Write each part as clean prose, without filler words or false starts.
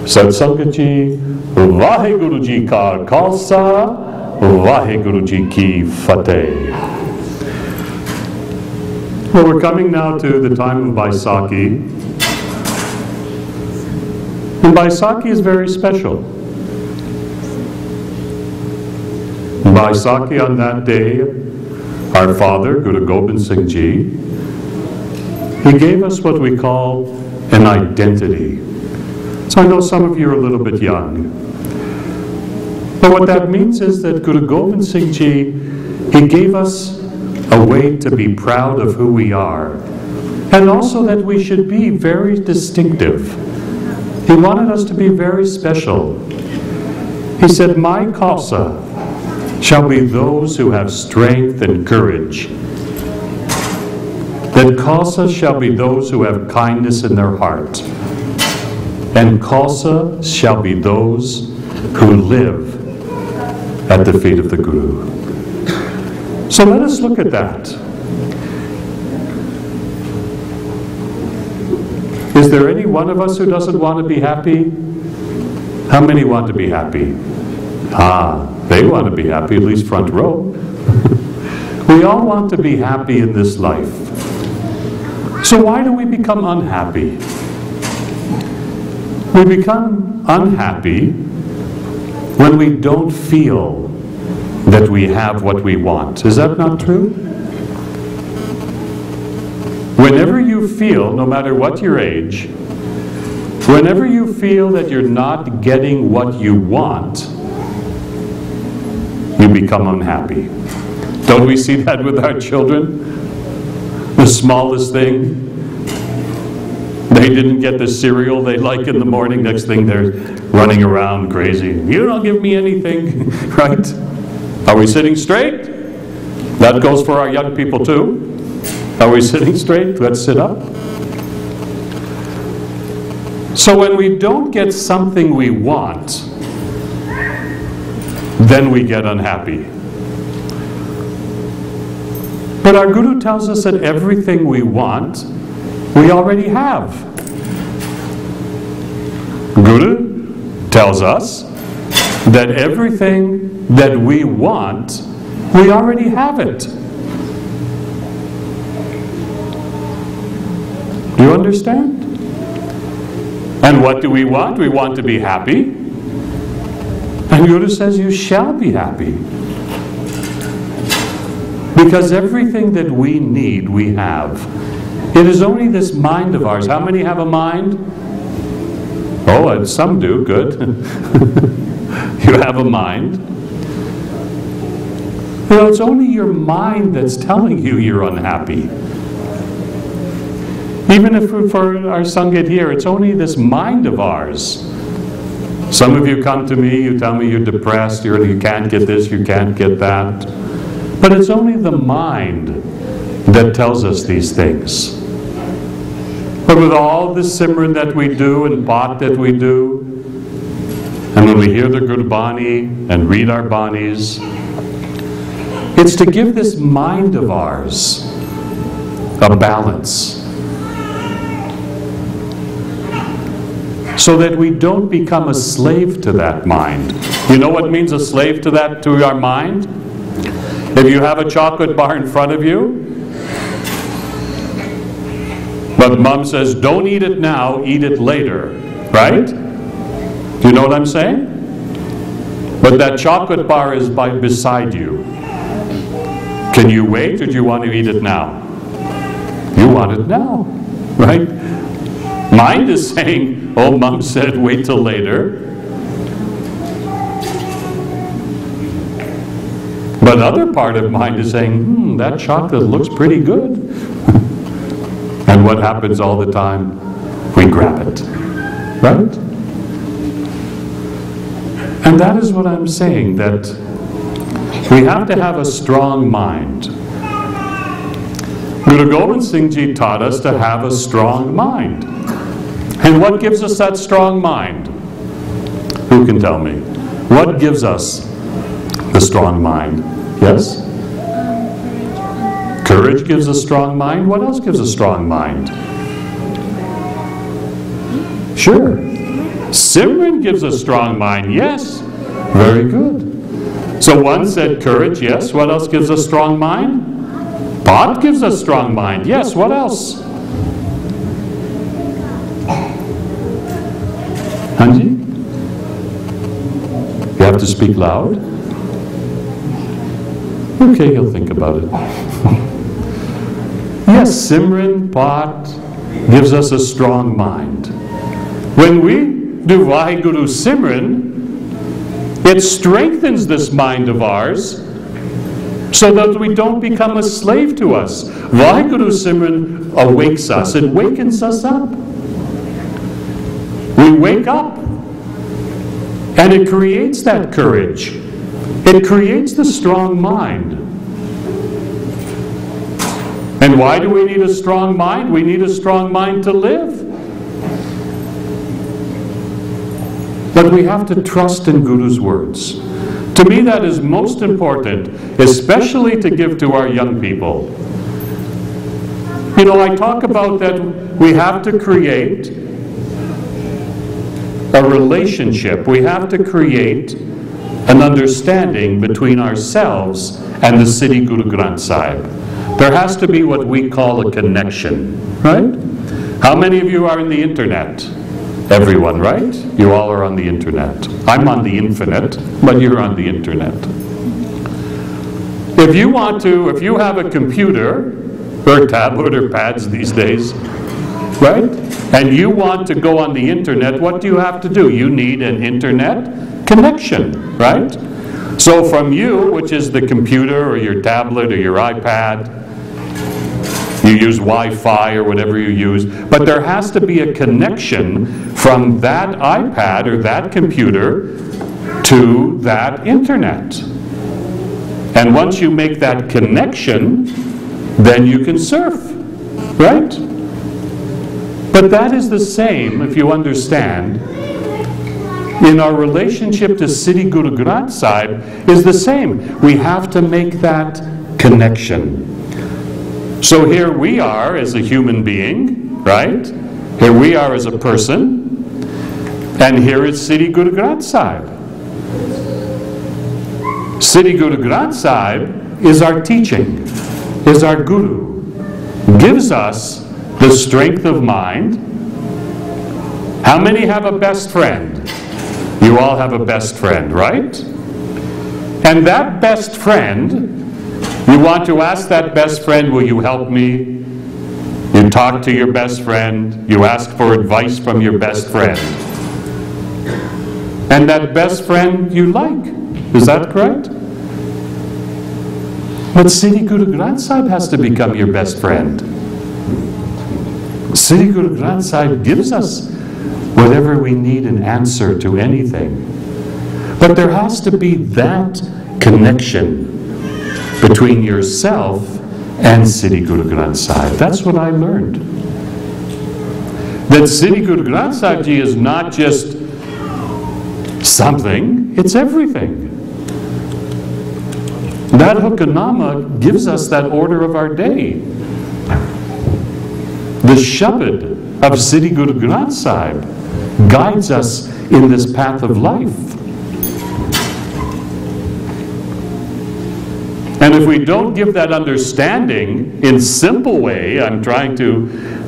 Sat Sangat Ji, Vaheguru Ji Ka Khalsa, Vaheguru Ji Ki Fateh. Well, we're coming now to the time of Baisakhi. And Baisakhi is very special. Baisakhi, on that day, our father, Guru Gobind Singh Ji, he gave us what we call an identity. So I know some of you are a little bit young. But what that means is that Guru Gobind Singh Ji, he gave us a way to be proud of who we are. And also that we should be very distinctive. He wanted us to be very special. He said, "My Khalsa shall be those who have strength and courage. That Khalsa shall be those who have kindness in their heart. And Khalsa shall be those who live at the feet of the Guru." So let us look at that. Is there any one of us who doesn't want to be happy? How many want to be happy? They want to be happy, at least front row. We all want to be happy in this life. So why do we become unhappy? We become unhappy when we don't feel that we have what we want. Is that not true? Whenever you feel, no matter what your age, whenever you feel that you're not getting what you want, you become unhappy. Don't we see that with our children? The smallest thing. They didn't get the cereal they like in the morning. Next thing they're running around crazy. "You don't give me anything," right? Are we sitting straight? That goes for our young people too. Are we sitting straight? Let's sit up. So when we don't get something we want, then we get unhappy. But our Guru tells us that everything we want, we already have. Guru tells us that everything that we want, we already have it. Do you understand? And what do we want? We want to be happy. And Guru says you shall be happy. Because everything that we need, we have. It is only this mind of ours. How many have a mind? Oh, and some do. Good. You have a mind. You know, it's only your mind that's telling you you're unhappy. Even if for our Sangat here, it's only this mind of ours. Some of you come to me, you tell me you're depressed, you can't get this, you can't get that. But it's only the mind that tells us these things. But with all the Simran that we do and Bhat that we do, and when we hear the Gurbani and read our Banis, it's to give this mind of ours a balance. So that we don't become a slave to that mind. You know what means a slave to our mind? If you have a chocolate bar in front of you, but Mom says, "Don't eat it now, eat it later," right? Do you know what I'm saying? But that chocolate bar is beside you. Can you wait, or do you want to eat it now? You want it now, right? Mind is saying, "Oh, Mom said wait till later." But other part of mind is saying, that chocolate looks pretty good. And what happens all the time? We grab it, right? And that is what I'm saying, that we have to have a strong mind. Guru Gobind Singh Ji taught us to have a strong mind. And what gives us that strong mind? Who can tell me? What gives us the strong mind? Yes? Courage gives a strong mind. What else gives a strong mind? Sure. Simran gives a strong mind. Yes. Very good. So one said courage. Yes. What else gives a strong mind? Bhat gives a strong mind. Yes. What else? Hanji? You have to speak loud? Okay, he'll think about it. Yes, Simran, Bhat gives us a strong mind. When we do Vaheguru Simran, it strengthens this mind of ours so that we don't become a slave to us. Vaheguru Simran awakes us. It wakens us up. We wake up. And it creates that courage. It creates the strong mind. And why do we need a strong mind? We need a strong mind to live. But we have to trust in Guru's words. To me, that is most important, especially to give to our young people. You know, I talk about that we have to create a relationship. We have to create an understanding between ourselves and the Siddhi Guru Granth Sahib. There has to be what we call a connection, right? How many of you are in the internet? Everyone, right? You all are on the internet. I'm on the infinite, but you're on the internet. If you have a computer, or tablet or pads these days, right? And you want to go on the internet, what do you have to do? You need an internet connection, right? So from you, which is the computer or your tablet or your iPad, you use Wi-Fi or whatever you use, but there has to be a connection from that iPad or that computer to that internet. And once you make that connection, then you can surf, right? But that is the same, if you understand, in our relationship to Siddhi Guru Granth Sahib is the same. We have to make that connection. So here we are as a human being, right? Here we are as a person, and here is Siddhi Guru Granth Sahib. Siddhi Guru Granth Sahib is our teaching, is our Guru, gives us the strength of mind. How many have a best friend? You all have a best friend, right? And that best friend, you want to ask that best friend, will you help me? You talk to your best friend, you ask for advice from your best friend. And that best friend you like, is that correct? But Siddhi Guru Granth Sahib has to become your best friend. Siddhi Guru Granth Sahib gives us whatever we need an answer to anything. But there has to be that connection between yourself and Siddhi Guru Granth Sahib. That's what I learned. That Siddhi Guru Granth Sahib Ji is not just something, it's everything. That Hukamnama gives us that order of our day. The Shabad of Siddhi Guru Granth Sahib guides us in this path of life. And if we don't give that understanding in simple way, I'm trying to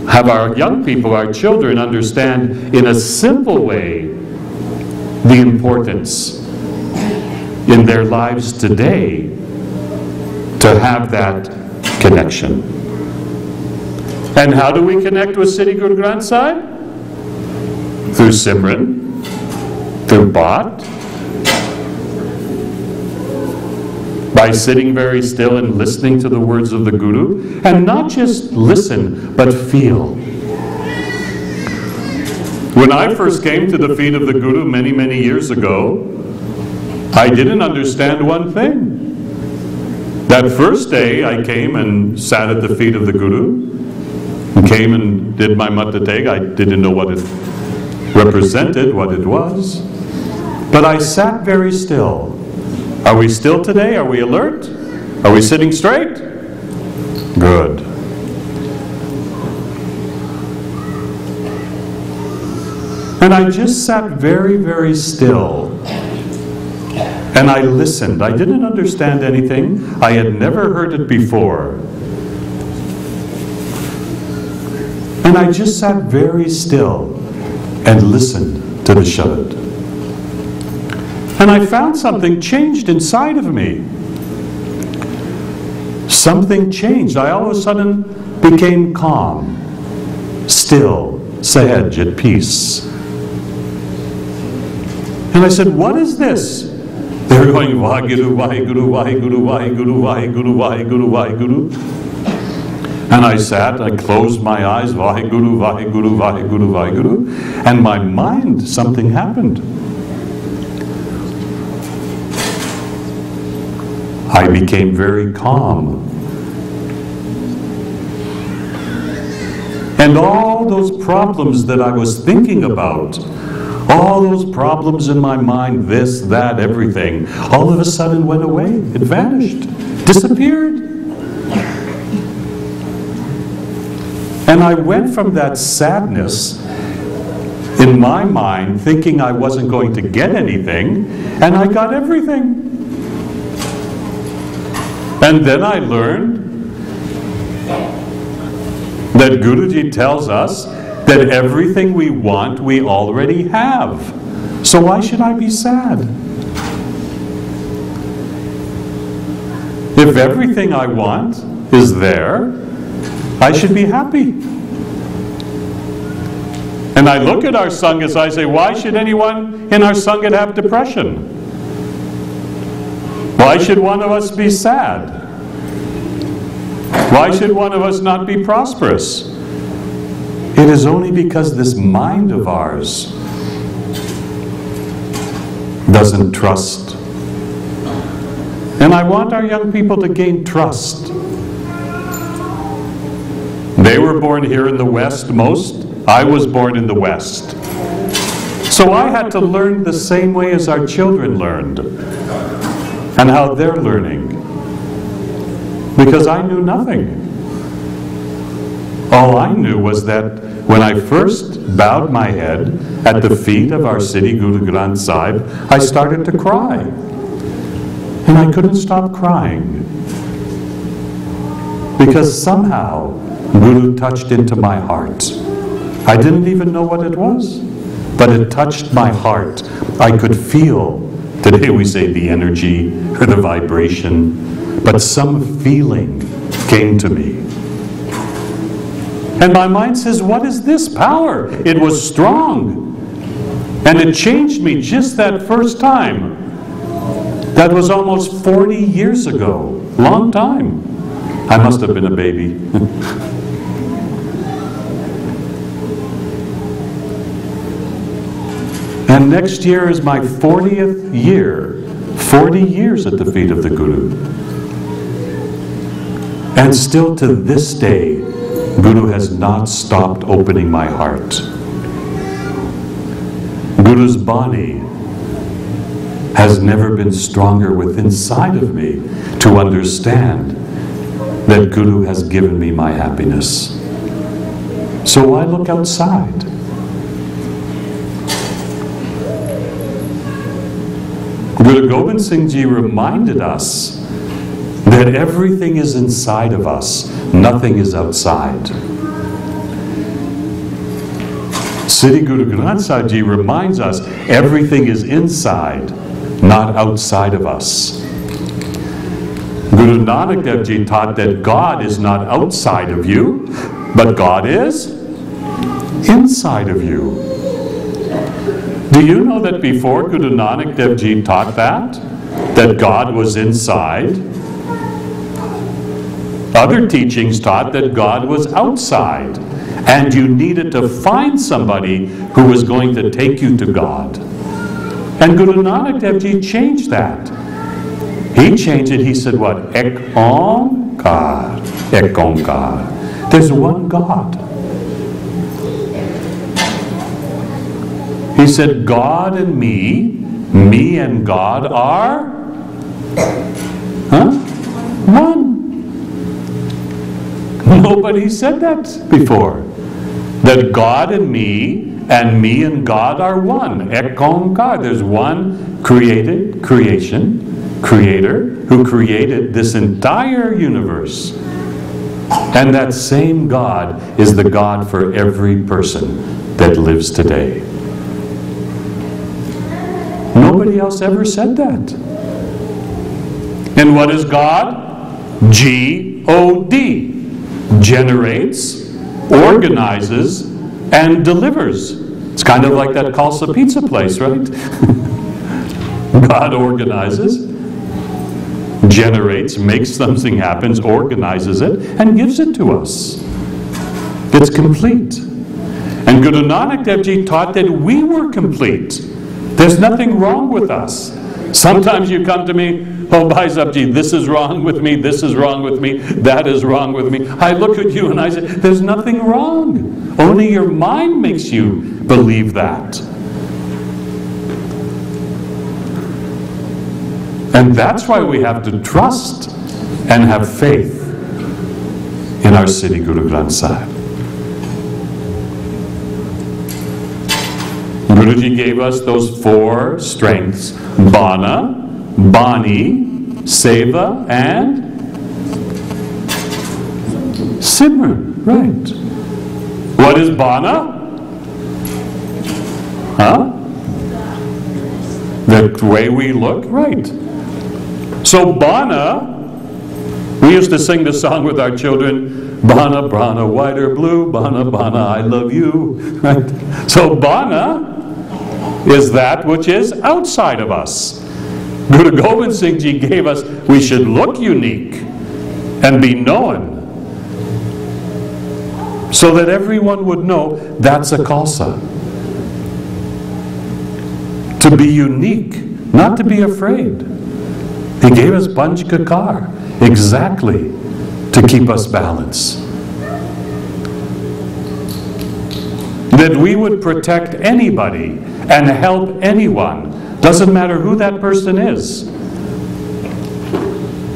have our young people, our children, understand in a simple way the importance in their lives today to have that connection. And how do we connect with Siddhi Guru Granth Sahib? Through Simran, through Bhat, by sitting very still and listening to the words of the Guru, and not just listen, but feel. When I first came to the feet of the Guru many, many years ago, I didn't understand one thing. That first day I came and sat at the feet of the Guru, and came and did my Matateg. I didn't know what it represented, what it was, but I sat very still. Are we still today? Are we alert? Are we sitting straight? Good. And I just sat very, very still. And I listened. I didn't understand anything. I had never heard it before. And I just sat very still and listened to the Shabad. And I found something changed inside of me. Something changed. I all of a sudden became calm, still, sahaj, at peace. And I said, what is this? They were going, Vaheguru, Vaheguru, Vaheguru, Vaheguru, Vaheguru, Vaheguru, Vaheguru. And I sat, I closed my eyes, Vaheguru, Vaheguru, Vaheguru, Vaheguru. And my mind, something happened. I became very calm. And all those problems that I was thinking about, all those problems in my mind, this, that, everything, all of a sudden went away. It vanished, disappeared. And I went from that sadness in my mind, thinking I wasn't going to get anything, and I got everything. And then I learned that Guruji tells us that everything we want, we already have. So why should I be sad? If everything I want is there, I should be happy. And I look at our Sanghas, I say, why should anyone in our Sanghat have depression? Why should one of us be sad? Why should one of us not be prosperous? It is only because this mind of ours doesn't trust. And I want our young people to gain trust. They were born here in the West, most. I was born in the West. So I had to learn the same way as our children learned, and how they're learning. Because I knew nothing. All I knew was that when I first bowed my head at the feet of our Siddhi Guru Granth Sahib, I started to cry. And I couldn't stop crying. Because somehow Guru touched into my heart. I didn't even know what it was, but it touched my heart. I could feel, today we say the energy or the vibration, but some feeling came to me. And my mind says, what is this power? It was strong. And it changed me just that first time. That was almost 40 years ago. Long time. I must have been a baby. And next year is my 40th year. 40 years at the feet of the Guru. And still to this day, Guru has not stopped opening my heart. Guru's Bani has never been stronger within inside of me to understand that Guru has given me my happiness. So why look outside? Guru Gobind Singh Ji reminded us that everything is inside of us, nothing is outside. Siddhi Guru Granth Sahib Ji reminds us everything is inside, not outside of us. Guru Nanak Dev Ji taught that God is not outside of you, but God is inside of you. Do you know that before Guru Nanak Dev Ji taught that God was inside, other teachings taught that God was outside, and you needed to find somebody who was going to take you to God. And Guru Nanak Dev Ji changed that. He changed it, he said what? Ek Omkar, Ek Omkar. There's one God. He said God and me and God are one. Nobody said that before. That God and me and me and God are one. Ek Onkar. There's one creator who created this entire universe. And that same God is the God for every person that lives today. Nobody else ever said that. And what is God? G-O-D. Generates, organizes, and delivers. It's kind of like that Khalsa pizza place, right? God organizes, generates, makes something happen, organizes it, and gives it to us. It's complete. And Guru Nanak Dev Ji taught that we were complete. There's nothing wrong with us. Sometimes you come to me, oh Bhai Sabji, this is wrong with me, this is wrong with me, that is wrong with me. I look at you and I say, there's nothing wrong. Only your mind makes you believe that. And that's why we have to trust and have faith in our Siddhi Guru Granth Sahib. Guruji gave us those four strengths: Bana, Bani, Seva, and Simran. Right. What is Bana? Huh? The way we look? Right. So Bana, we used to sing the song with our children, Bana, Bana, white or blue, Bana, Bana, I love you. Right? So Bana is that which is outside of us. Guru Gobind Singh Ji gave us, we should look unique and be known, so that everyone would know that's a Khalsa. To be unique, not to be afraid. He gave us Panch Kakar exactly to keep us balanced. That we would protect anybody and help anyone. Doesn't matter who that person is.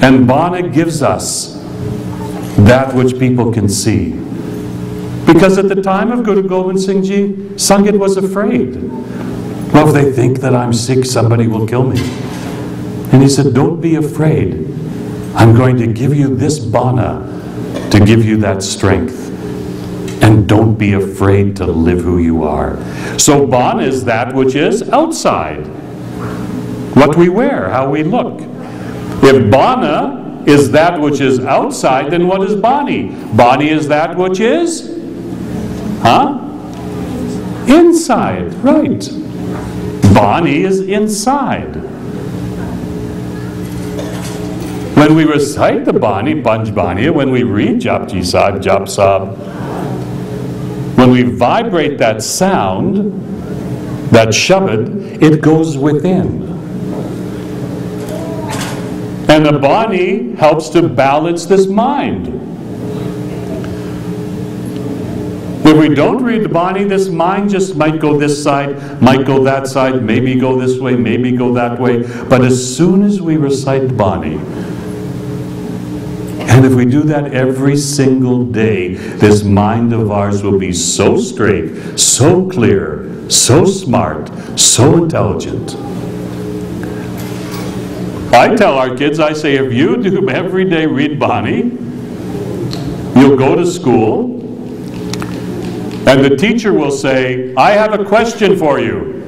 And Bana gives us that which people can see. Because at the time of Guru Gobind Singh Ji, Sangat was afraid. Well, if they think that I'm Sikh, somebody will kill me. And he said, don't be afraid. I'm going to give you this Bana to give you that strength. And don't be afraid to live who you are. So Bana is that which is outside. What we wear, how we look. If Bana is that which is outside, then what is Bani? Bani is that which is? Inside, right. Bani is inside. When we recite the Bani, Panch Bani, when we read Japji Sahib, Jap Sahib, when we vibrate that sound, that Shabad, it goes within. And the Bani helps to balance this mind. If we don't read the Bani, this mind just might go this side, might go that side, maybe go this way, maybe go that way. But as soon as we recite the Bani, and if we do that every single day, this mind of ours will be so straight, so clear, so smart, so intelligent. I tell our kids, I say, if you do every day read Bani, you'll go to school, and the teacher will say, I have a question for you.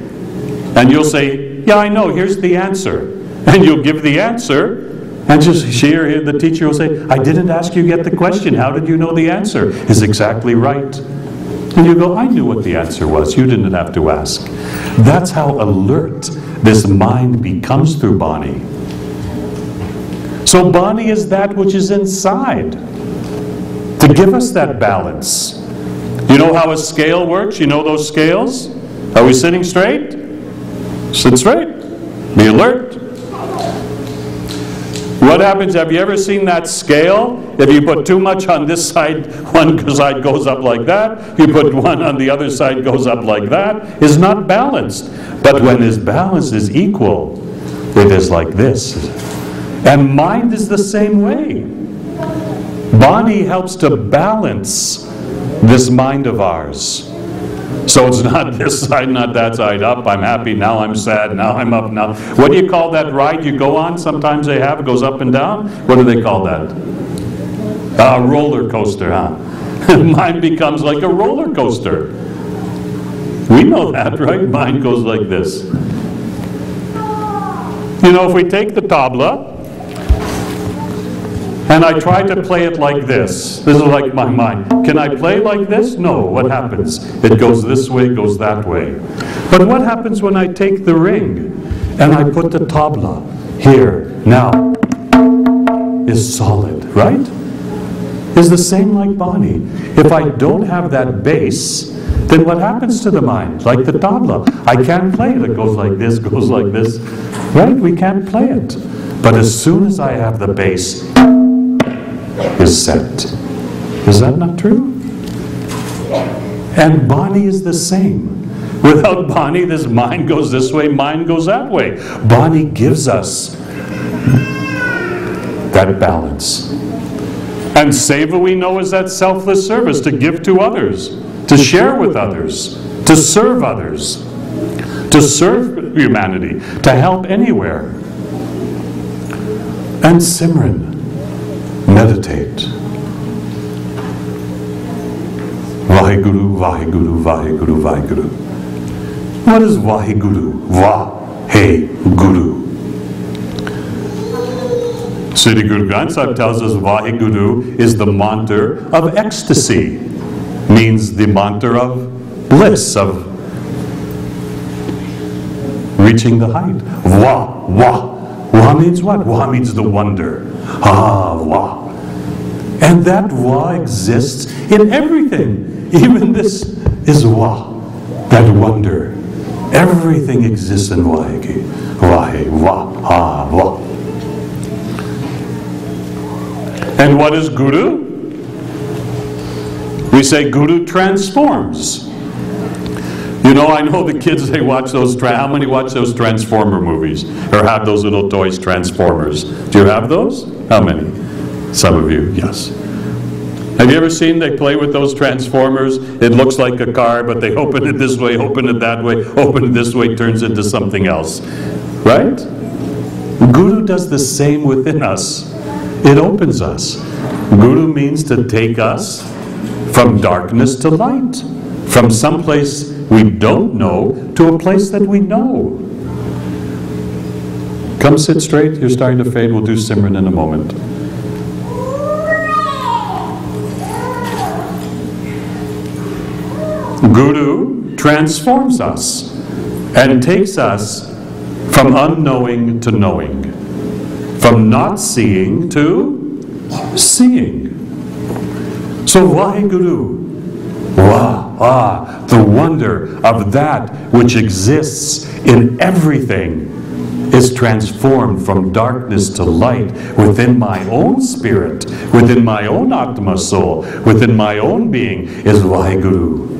And you'll say, yeah, I know, here's the answer. And you'll give the answer, and just here, the teacher will say, I didn't ask you yet the question. How did you know the answer is exactly right? And you go, I knew what the answer was. You didn't have to ask. That's how alert this mind becomes through Bani. So Bani is that which is inside to give us that balance. You know how a scale works? You know those scales? Are we sitting straight? Sit straight. Be alert. What happens, have you ever seen that scale? If you put too much on this side, one side goes up like that. You put one on the other side, goes up like that. It's not balanced. But when this balance is equal, it is like this. And mind is the same way. Bani helps to balance this mind of ours. So it's not this side, not that side. Up, I'm happy, now I'm sad, now I'm up, now. What do you call that ride you go on? Sometimes they have, it goes up and down. What do they call that? A roller coaster, huh? Mine becomes like a roller coaster. We know that, right? Mine goes like this. You know, if we take the tabla, and I try to play it like this. This is like my mind. Can I play like this? No. What happens? It goes this way, goes that way. But what happens when I take the ring and I put the tabla here? Now, is solid, right? Is the same like Bani. If I don't have that base, then what happens to the mind? Like the tabla. I can't play it. It goes like this, goes like this. Right? We can't play it. But as soon as I have the base, is set. Is that not true? And Bani is the same. Without Bani, this mind goes this way, mind goes that way. Bani gives us that balance. And seva, we know, is that selfless service, to give to others, to share with others, to serve humanity, to help anywhere. And Simran, meditate. Vaheguru, Vaheguru, Vaheguru, Vaheguru. What is Vaheguru? Va-he-guru. Sri Guru Granth Sahib tells us Vaheguru is the mantra of ecstasy. Means the mantra of bliss, of reaching the height. Va, va. Va means what? Va means the wonder. Ah, Va. And that Va exists in everything. Even this is Va, that wonder. Everything exists in Vahegi. Vahe, Va, Ah, Va. And what is Guru? We say Guru transforms. You know, I know the kids, they watch those, how many watch those Transformer movies? Or have those little toys, Transformers? Do you have those? How many? Some of you, yes. Have you ever seen they play with those Transformers? It looks like a car, but they open it this way, open it that way, open it this way, turns into something else. Right? Guru does the same within us. It opens us. Guru means to take us from darkness to light. From some place we don't know to a place that we know. Come sit straight. You're starting to fade. We'll do Simran in a moment. Guru transforms us and takes us from unknowing to knowing, from not seeing to seeing. So Vaheguru, the wonder of that which exists in everything is transformed from darkness to light within my own spirit, within my own Atma soul, within my own being is Vaheguru.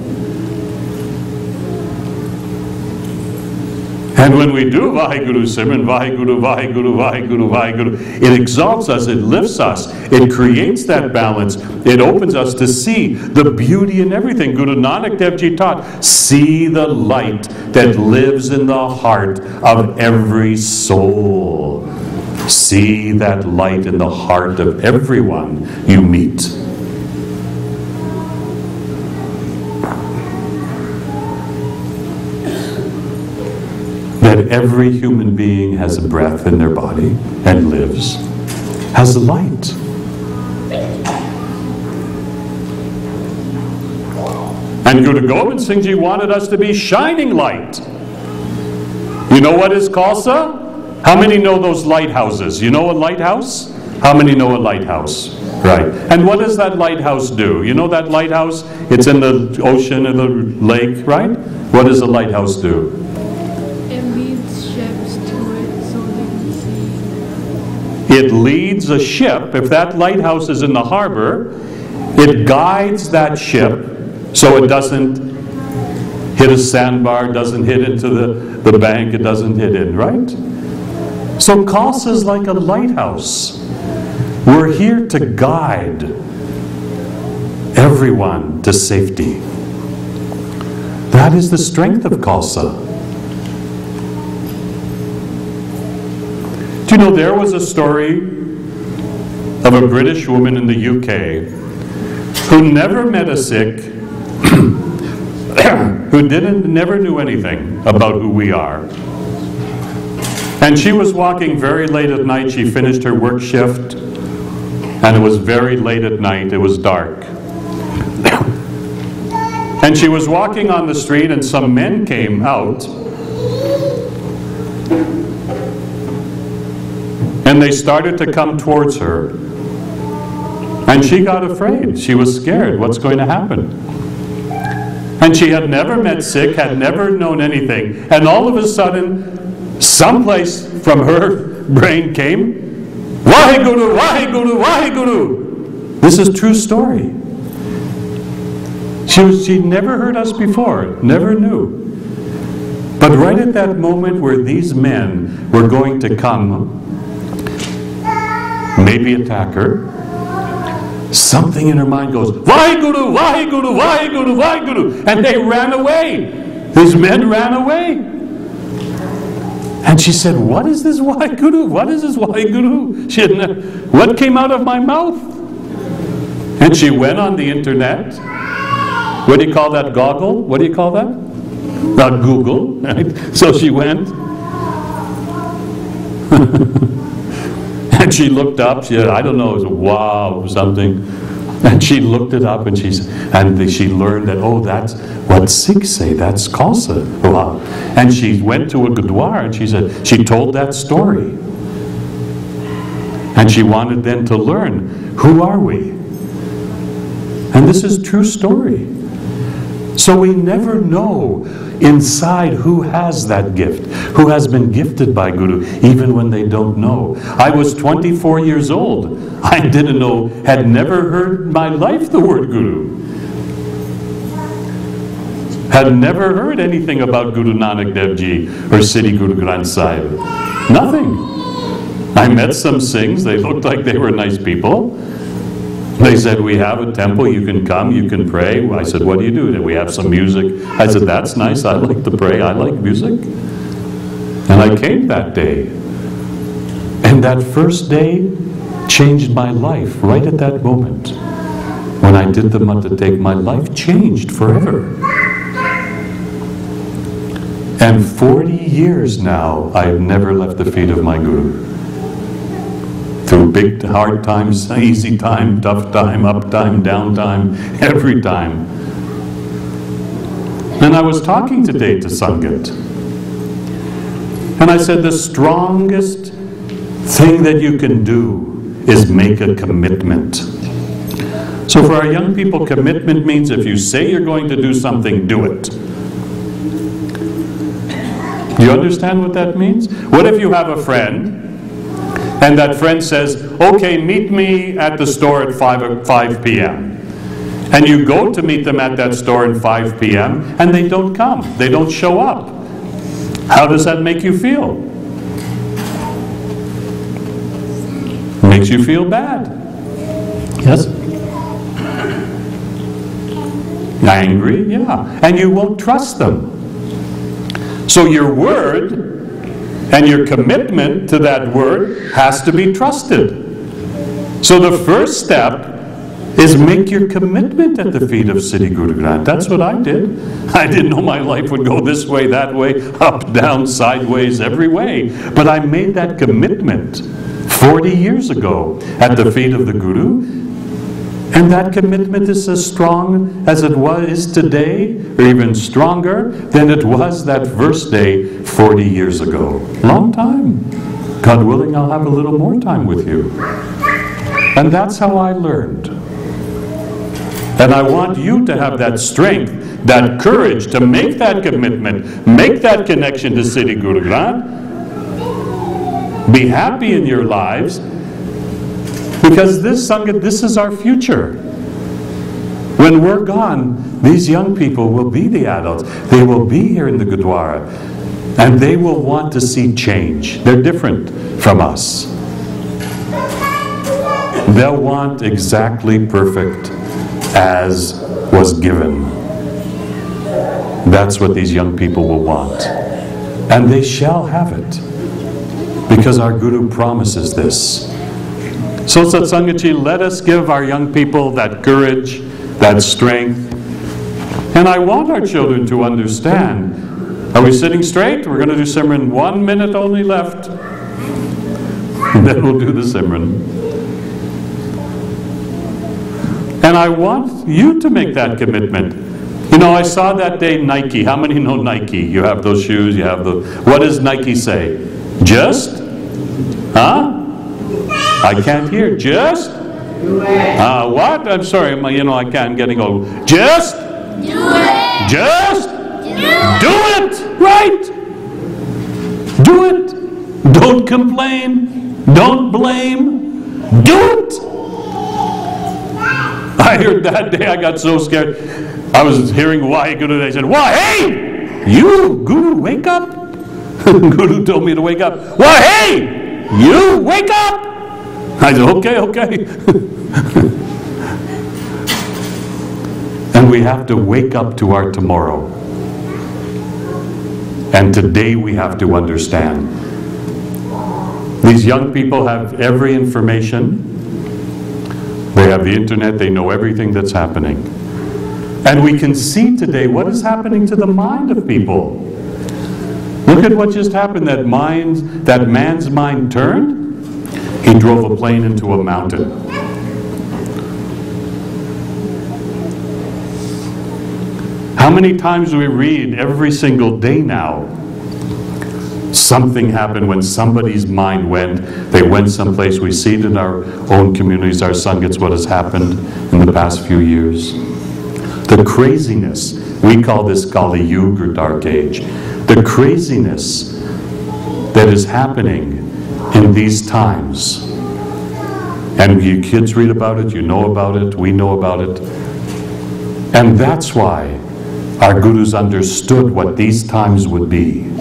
And when we do Vaheguru Simran, Vaheguru, Vaheguru, Vaheguru, Vaheguru, it exalts us, it lifts us, it creates that balance, it opens us to see the beauty in everything. Guru Nanak Dev Ji taught, see the light that lives in the heart of every soul. See that light in the heart of everyone you meet. That every human being has a breath in their body and lives, has light. And Guru Gobind Singh Ji wanted us to be shining light. You know what is Khalsa? How many know those lighthouses? You know a lighthouse? How many know a lighthouse? Right. And what does that lighthouse do? You know that lighthouse? It's in the ocean or the lake, right? What does a lighthouse do? It leads a ship. If that lighthouse is in the harbor, it guides that ship so it doesn't hit a sandbar, doesn't hit into the bank, it doesn't hit in, right? So Khalsa is like a lighthouse. We're here to guide everyone to safety. That is the strength of Khalsa. Do you know there was a story of a British woman in the UK who never met a Sikh, who never knew anything about who we are. And she was walking very late at night. She finished her work shift, and it was very late at night. It was dark. And she was walking on the street, and some men came out, and they started to come towards her. And she got afraid. She was scared. What's going to happen? And she had never met Sikh, had never known anything. And all of a sudden, someplace from her brain came, Waheguru, Waheguru, Waheguru. This is a true story. She'd never heard us before, never knew. But right at that moment where these men were going to come, maybe attack her, something in her mind goes, Waheguru, Waheguru, Waheguru, Waheguru. And they ran away. These men ran away. And she said, what is this Waheguru? What is this Waheguru? She had what came out of my mouth? And she went on the internet. What do you call that? Goggle? What do you call that? Not Google. Right? So she went. And she looked up. She said, I don't know, it was a wow or something. And she looked it up, and she learned that, oh, that's what Sikhs say. That's Khalsa. Wow. And she went to a Gurdwara, and she said, she told that story. And she wanted then to learn, who are we? And this is true story. So we never know inside who has that gift, who has been gifted by Guru, even when they don't know. I was 24 years old. I didn't know, had never heard in my life the word Guru. Had never heard anything about Guru Nanak Dev Ji or Sri Guru Granth Sahib. Nothing. I met some Singhs. They looked like they were nice people. They said, we have a temple, you can come, you can pray. I said, what do you do? We have some music. I said, that's nice, I like to pray, I like music. And I came that day. And that first day changed my life, right at that moment. When I did the Matatake, my life changed forever. And 40 years now, I've never left the feet of my Guru. Through big, hard times, easy time, tough time, up time, down time, every time. And I was talking today to Sangat. And I said, the strongest thing that you can do is make a commitment. So for our young people, commitment means if you say you're going to do something, do it. Do you understand what that means? What if you have a friend, and that friend says, okay, meet me at the store at 5 p.m. And you go to meet them at that store at 5 p.m. and they don't come. They don't show up. How does that make you feel? Makes you feel bad. Yes? Angry? Yeah. And you won't trust them. So your word and your commitment to that word has to be trusted. So the first step is make your commitment at the feet of Sri Guru Granth. That's what I did. I didn't know my life would go this way, that way, up, down, sideways, every way. But I made that commitment 40 years ago at the feet of the Guru. And that commitment is as strong as it is today, or even stronger than it was that first day 40 years ago. Long time. God willing, I'll have a little more time with you. And that's how I learned. And I want you to have that strength, that courage to make that commitment, make that connection to Sri Guru Granth. Be happy in your lives. Because this Sangat, this is our future. When we're gone, these young people will be the adults. They will be here in the Gurdwara. And they will want to see change. They're different from us. They'll want exactly perfect as was given. That's what these young people will want. And they shall have it. Because our Guru promises this. So Satsangaji, let us give our young people that courage, that strength. And I want our children to understand. Are we sitting straight? We're going to do Simran. 1 minute only left. And then we'll do the Simran. And I want you to make that commitment. You know, I saw that day Nike. How many know Nike? You have those shoes, you have the... What does Nike say? Just? Huh? I can't hear. Just? What? I'm sorry, you know, I can't. I'm getting old. Just? Do it! Just? Do it! Right! Do it! Don't complain. Don't blame. Do it! I heard that day, I got so scared. I was hearing Why Guru, they said, Why, hey! You, Guru, wake up! Guru told me to wake up. Why, hey! You, wake up! I said, okay. And we have to wake up to our tomorrow. And today we have to understand. These young people have every information. They have the internet, they know everything that's happening. And we can see today what is happening to the mind of people. Look at what just happened. That man's mind turned. He drove a plane into a mountain. How many times do we read every single day now? Something happened when somebody's mind went. They went someplace. We see it in our own communities, our Sangats, what has happened in the past few years. The craziness, we call this Kali Yuga or Dark Age. The craziness that is happening in these times. And you kids read about it, you know about it, we know about it. And that's why our Gurus understood what these times would be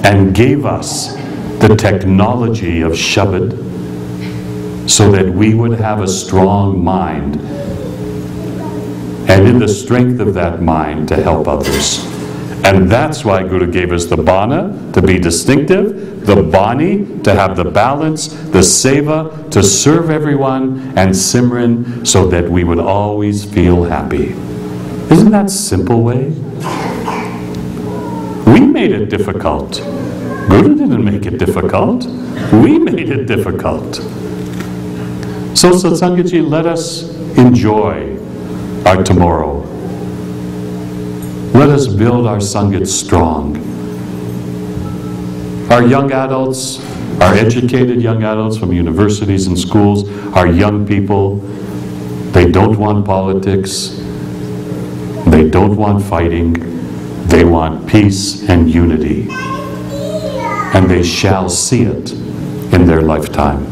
and gave us the technology of Shabad so that we would have a strong mind, and in the strength of that mind to help others. And that's why Guru gave us the Bana to be distinctive, the Bani to have the balance, the Seva to serve everyone, and Simran so that we would always feel happy. Isn't that a simple way? We made it difficult. Guru didn't make it difficult. We made it difficult. So Satsangaji, let us enjoy our tomorrow. Let us build our Sangat strong. Our young adults, our educated young adults from universities and schools, our young people, they don't want politics. They don't want fighting. They want peace and unity. And they shall see it in their lifetime.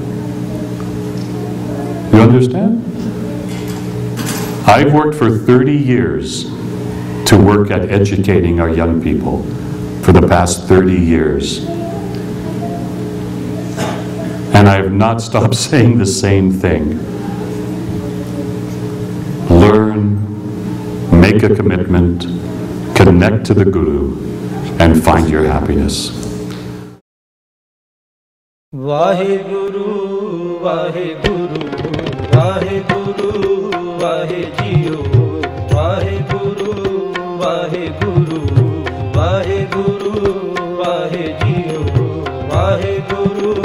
You understand? I've worked for 30 years to work at educating our young people for the past 30 years. And I have not stopped saying the same thing. Learn, make a commitment, connect to the Guru, and find your happiness. Vaheguru, Vaheguru, Vaheguru, Vaheguru, Vaheguru, Vaheguru, Vaheguru, Vaheguru, Vaheguru,